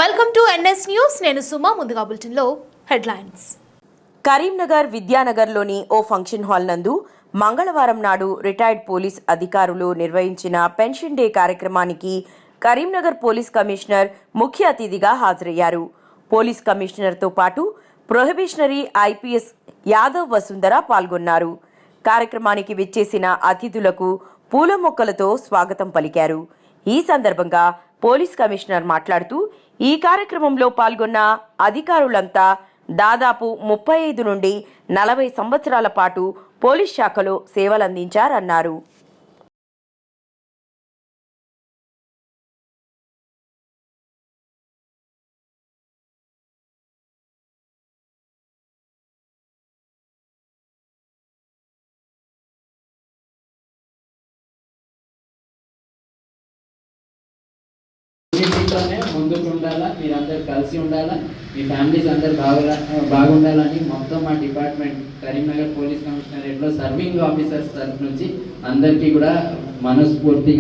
Welcome to NS news. నేను సుమా. ముందుగా బులెటిన్లో హెడ్లైన్స్. కరీంనగర్ విద్యానగర్లోని ఓ ఫంక్షన్ హాల్ నందు మంగళవారం నాడు రిటైర్డ్ పోలీస్ అధికారులు నిర్వహించిన పెన్షన్ డే కార్యక్రమానికి కరీంనగర్ పోలీస్ కమిషనర్ ముఖ్య అతిథిగా హాజరయ్యారు. పోలీస్ కమిషనర్తో పాటు ప్రొహిబిషనరీ ఐపీఎస్ యాదవ్ వసుంధర పాల్గొన్నారు. కార్యక్రమానికి విచ్చేసిన అతిథులకు పూల మొక్కలతో స్వాగతం పలికారు. ఈ సందర్భంగా పోలీస్ కమిషనర్ మాట్లాడుతూ ఈ కార్యక్రమంలో పాల్గొన్న అధికారులంతా దాదాపు 35 నుండి 40 సంవత్సరాల పాటు పోలీస్ శాఖలో సేవలందించారన్నారు. ముందుకు ఉండాలా, మీరందరూ కలిసి ఉండాలా, మీ ఫ్యామిలీస్ అందరు బాగుండాలని మొత్తం మా డిపార్ట్మెంట్ కరీంనగర్ పోలీస్ కమిషనరేట్లో సర్వింగ్ ఆఫీసర్స్ తరఫు నుంచి అందరికీ కూడా మనస్ఫూర్తిగా